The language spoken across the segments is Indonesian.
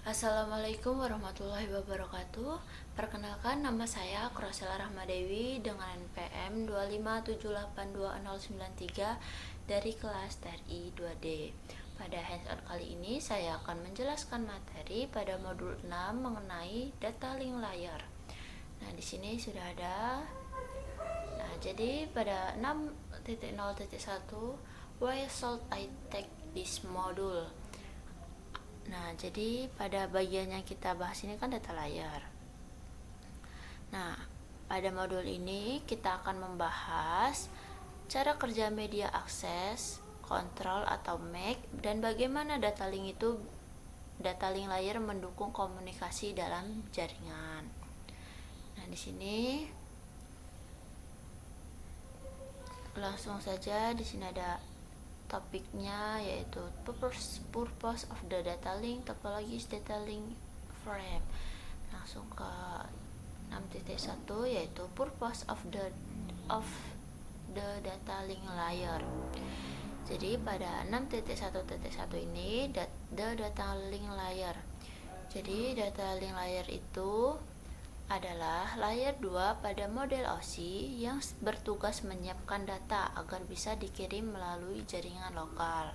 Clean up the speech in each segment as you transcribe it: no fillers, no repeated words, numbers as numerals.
Assalamualaikum warahmatullahi wabarakatuh. Perkenalkan, nama saya Krosela Rahmadewi dengan NPM 257822093 dari kelas TRI 2D. Pada hands-on kali ini saya akan menjelaskan materi pada modul 6 mengenai data link layer. Nah, di sini sudah ada. Nah, jadi pada 6.0.1, why should I take this module? Nah, jadi pada bagian yang kita bahas ini kan data layer. Nah, pada modul ini kita akan membahas cara kerja media akses, kontrol atau MAC, dan bagaimana data link layer mendukung komunikasi dalam jaringan. Nah, di sini langsung saja, di sini ada topiknya, yaitu purpose of the data link, topologis data link frame. Langsung ke 6.1, yaitu purpose of the data link layer. Jadi pada 6.1.1 ini the data link layer. Jadi data link layer itu adalah layer 2 pada model OSI yang bertugas menyiapkan data agar bisa dikirim melalui jaringan lokal.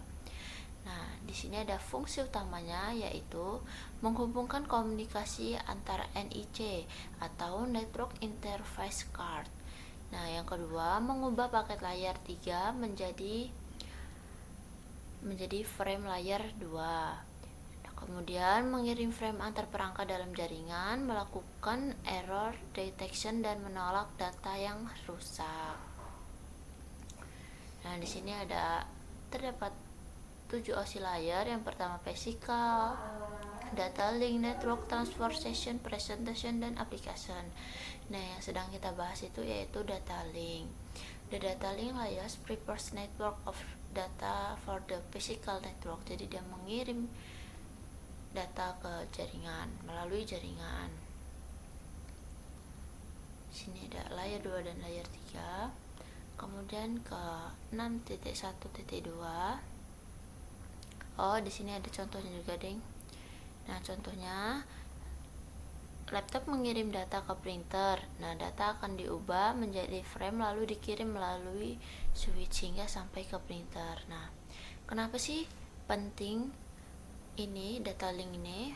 Nah, di sini ada fungsi utamanya, yaitu menghubungkan komunikasi antara NIC atau Network Interface Card. Nah, yang kedua, mengubah paket layer 3 menjadi frame layer 2. Kemudian mengirim frame antar perangkat dalam jaringan, melakukan error detection dan menolak data yang rusak. Nah, di sini terdapat 7 OSI layer. Yang pertama physical, data link, network, transfer, session, presentation, dan application. Nah, yang sedang kita bahas itu yaitu data link. The data link layers prepares network of data for the physical network. Jadi dia mengirim data ke jaringan melalui jaringan. Sini ada layer 2 dan layer 3. Kemudian ke 6.1.2. Oh, di sini ada contohnya juga, Deng. Nah, contohnya laptop mengirim data ke printer. Nah, data akan diubah menjadi frame lalu dikirim melalui switch hingga sampai ke printer. Nah, kenapa sih penting ini data link ini?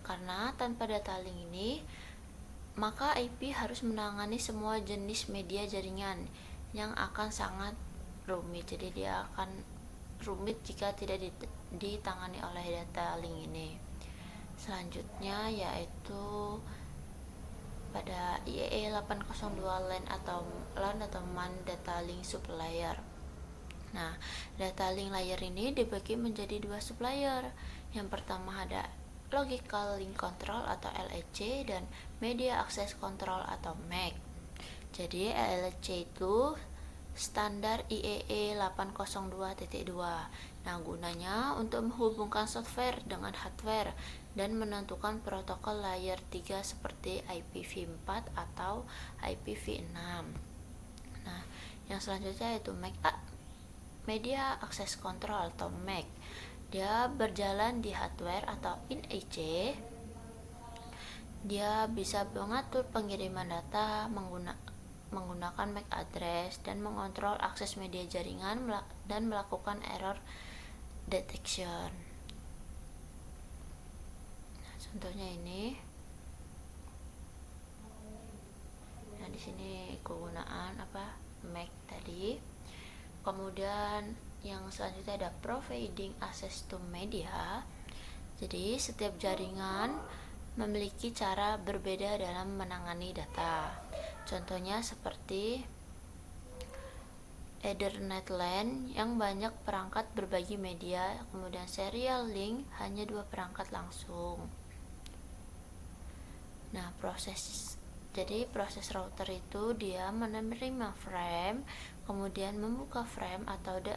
Karena tanpa data link ini, maka IP harus menangani semua jenis media jaringan yang akan sangat rumit. Jadi dia akan rumit jika tidak ditangani oleh data link ini. Selanjutnya yaitu pada IEE 802 LAN atau MAN data link sublayer. Nah, data link layer ini dibagi menjadi 2 sublayer. Yang pertama ada Logical Link Control atau LEC dan Media Access Control atau MAC. Jadi LEC itu standar IEE 802.2. Nah, gunanya untuk menghubungkan software dengan hardware dan menentukan protokol layer 3 seperti IPv4 atau IPv6. Nah, yang selanjutnya yaitu MAC, Media Access Control atau MAC. Dia berjalan di hardware atau in-EC. Dia bisa mengatur pengiriman data menggunakan MAC address dan mengontrol akses media jaringan dan melakukan error detection. Nah, contohnya ini. Nah, di sini kegunaan MAC tadi. Kemudian yang selanjutnya ada providing access to media. Jadi setiap jaringan memiliki cara berbeda dalam menangani data. Contohnya seperti Ethernet LAN yang banyak perangkat berbagi media, kemudian serial link hanya 2 perangkat langsung. Nah, proses router itu dia menerima frame, kemudian membuka frame atau the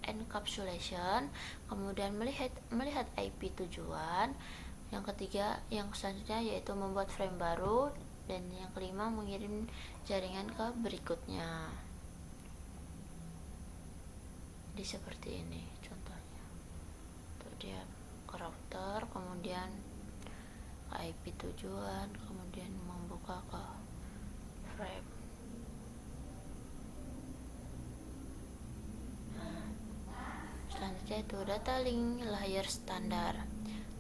encapsulation, kemudian melihat IP tujuan. Yang ketiga, yang selanjutnya yaitu membuat frame baru, dan yang kelima mengirim jaringan ke berikutnya. Jadi seperti ini contohnya. Tuh dia ke router, kemudian tujuan, kemudian membuka ke frame. Selanjutnya itu data link layer standar.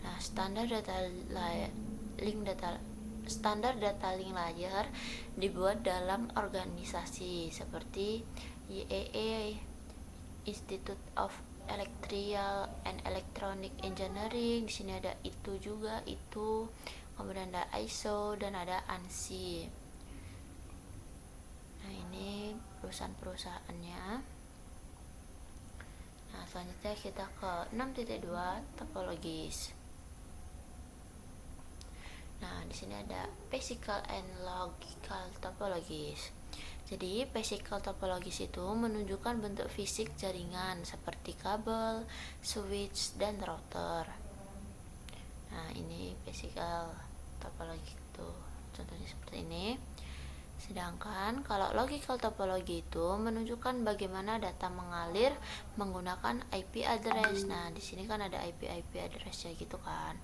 Nah, standar data link layer dibuat dalam organisasi seperti IEE, Institute of Electrical and Electronic Engineering. Di sini ada itu juga, itu, kemudian ada ISO dan ada ANSI. Nah, ini perusahaan-perusahaannya. Nah, selanjutnya kita ke 6.2 topologis. Nah, di sini ada physical and logical topologis. Jadi, physical topologis itu menunjukkan bentuk fisik jaringan seperti kabel, switch, dan router. Nah, ini physical topologi itu contohnya seperti ini. Sedangkan kalau logical topologi itu menunjukkan bagaimana data mengalir menggunakan IP address. Nah, di sini kan ada IP address ya gitu kan.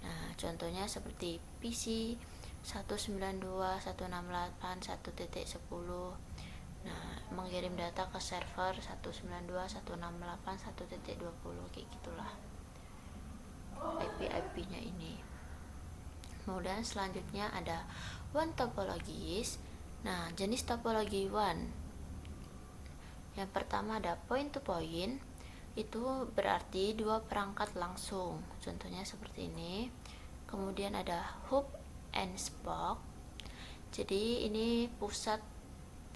Nah, contohnya seperti PC 192.168.1.10. Nah, mengirim data ke server 192.168.1.20 kayak gitulah IP-nya ini. Kemudian selanjutnya ada one topologis. Nah, jenis topologi one. Yang pertama ada point to point. Itu berarti dua perangkat langsung. Contohnya seperti ini. Kemudian ada hub and spoke. Jadi ini pusat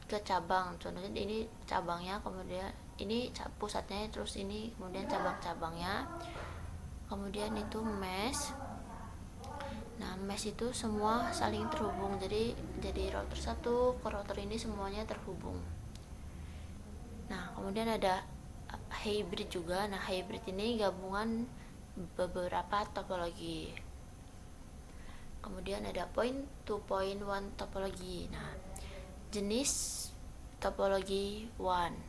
ke cabang. Contohnya ini cabangnya, kemudian ini pusatnya, terus ini kemudian cabang-cabangnya. Kemudian itu mesh. Nah, mesh itu semua saling terhubung. Jadi router satu ke router ini semuanya terhubung. Nah, kemudian ada hybrid juga. Nah, hybrid ini gabungan beberapa topologi. Kemudian ada point to point one topologi. Nah, jenis topologi one.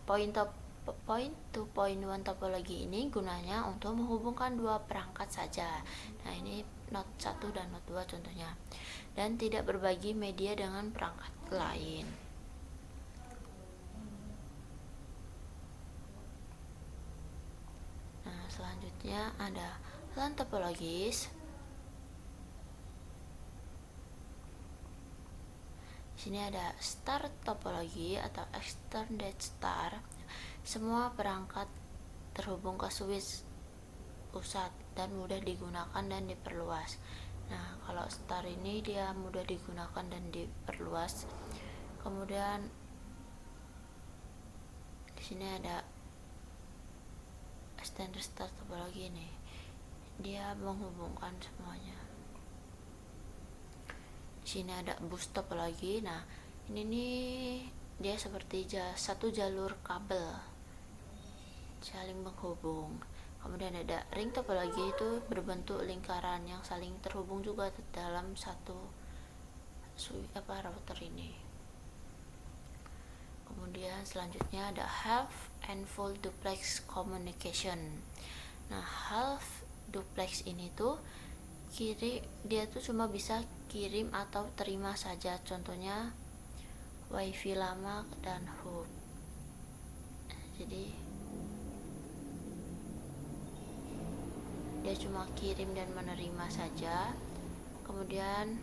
Point to point one topologi ini gunanya untuk menghubungkan dua perangkat saja. Nah, ini node 1 dan node 2 contohnya. Dan tidak berbagi media dengan perangkat lain. Nah, selanjutnya ada LAN topologis. Di sini ada star topologi atau extended star. Semua perangkat terhubung ke switch pusat dan mudah digunakan dan diperluas. Nah, kalau star ini dia mudah digunakan dan diperluas. Kemudian di sini ada extended star topologi ini. Dia menghubungkan semuanya. Di sini ada bus topologi. Nah, ini nih dia seperti satu jalur kabel saling menghubung. Kemudian ada ring topologi, itu berbentuk lingkaran yang saling terhubung juga dalam satu router ini. Kemudian selanjutnya ada half and full duplex communication. Nah, half duplex ini tuh dia tuh cuma bisa kirim atau terima saja. Contohnya wifi lama dan hub. Jadi dia cuma kirim dan menerima saja. Kemudian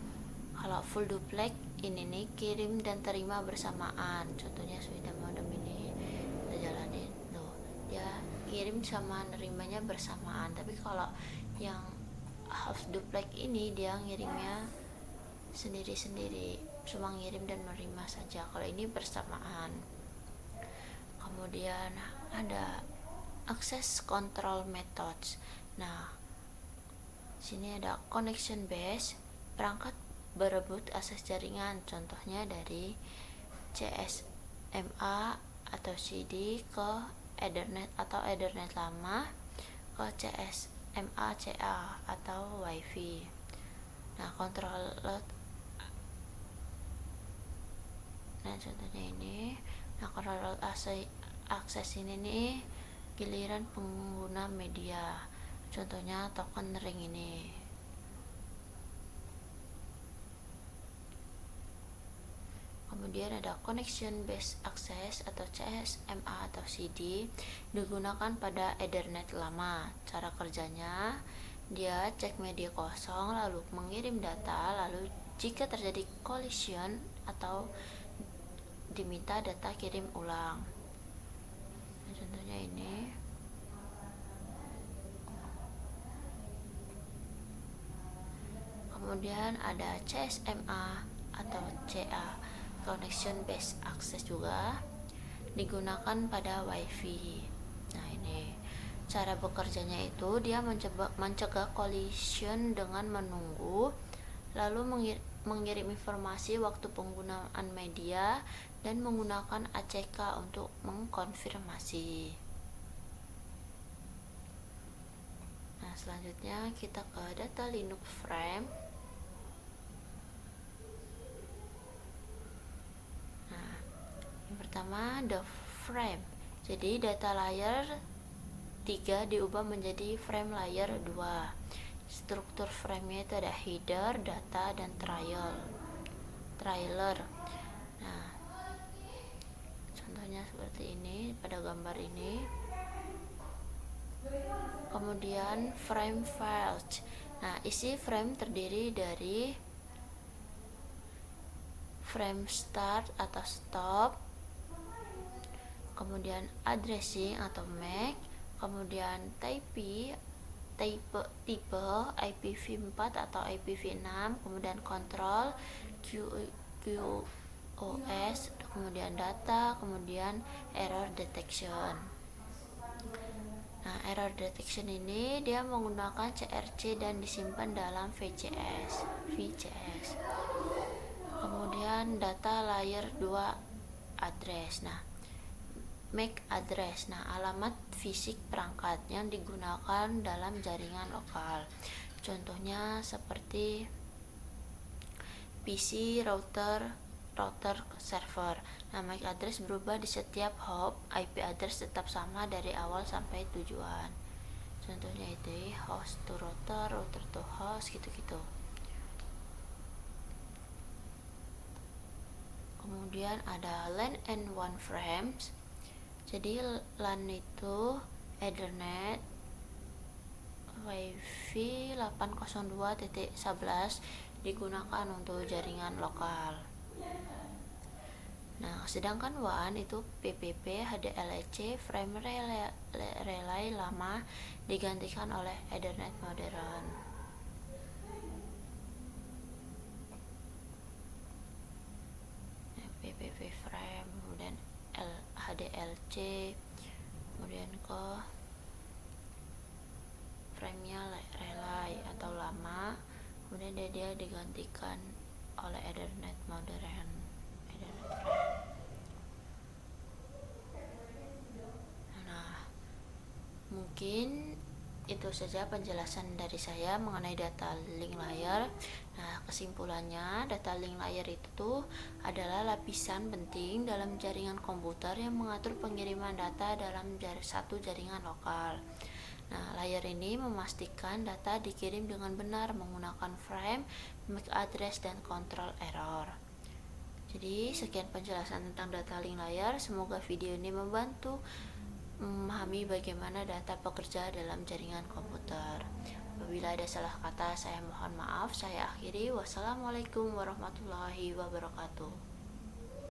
kalau full duplex ini nih kirim dan terima bersamaan. Contohnya sudah modem ini kita jalanin tuh, dia kirim sama nerimanya bersamaan. Tapi kalau yang half duplex ini dia ngirimnya sendiri-sendiri, cuma ngirim dan menerima saja. Kalau ini bersamaan. Kemudian ada access control methods. Nah, sini ada connection base, perangkat berebut akses jaringan. Contohnya dari CSMA atau CD ke Ethernet atau Ethernet lama ke CSMA CA atau WiFi. Nah, contohnya ini. Nah, control akses ini nih giliran pengguna media. Contohnya token ring ini. Kemudian ada Connection Based Access atau CSMA atau CD, digunakan pada Ethernet lama. Cara kerjanya, dia cek media kosong lalu mengirim data, lalu jika terjadi collision atau diminta data kirim ulang. Nah, contohnya ini. Kemudian ada CSMA atau CA, Connection Based Access, juga digunakan pada WiFi. Nah, ini cara bekerjanya itu dia mencegah collision dengan menunggu, lalu mengirim informasi waktu penggunaan media, dan menggunakan ACK untuk mengkonfirmasi. Nah, selanjutnya kita ke data Linux frame. Nah, yang pertama the frame. Jadi data layer 3 diubah menjadi frame layer 2. Struktur frame-nya itu ada header, data, dan trailer. Nah, contohnya seperti ini pada gambar ini. Kemudian frame files. Nah, isi frame terdiri dari frame start atau stop, kemudian addressing atau MAC, kemudian tipe IPv4 atau IPv6, kemudian control QoS, kemudian data, kemudian error detection. Nah, error detection ini dia menggunakan CRC dan disimpan dalam VCS. Kemudian data layer 2 address. Nah, MAC address. Nah, alamat fisik perangkat yang digunakan dalam jaringan lokal. Contohnya seperti PC, router, server. Nah, MAC address berubah di setiap hop, IP address tetap sama dari awal sampai tujuan. Contohnya itu host to router, router to host, gitu-gitu. Kemudian ada LAN and WAN frames. Jadi LAN itu Ethernet Wi-Fi 802.11 digunakan untuk jaringan lokal. Nah, sedangkan WAN itu PPP HDLC frame relay lama digantikan oleh Ethernet modern. Nah, PPP frame, kemudian HDLC, kemudian ke frame-nya relay atau lama, kemudian dia digantikan oleh Ethernet modern. Nah, mungkin itu saja penjelasan dari saya mengenai data link layer. Nah, kesimpulannya, data link layer itu adalah lapisan penting dalam jaringan komputer yang mengatur pengiriman data dalam satu jaringan lokal. Nah, layer ini memastikan data dikirim dengan benar menggunakan frame, MAC address, dan control error. Jadi, sekian penjelasan tentang data link layer. Semoga video ini membantu memahami bagaimana data bekerja dalam jaringan komputer. Apabila ada salah kata, saya mohon maaf. Saya akhiri. Wassalamualaikum warahmatullahi wabarakatuh.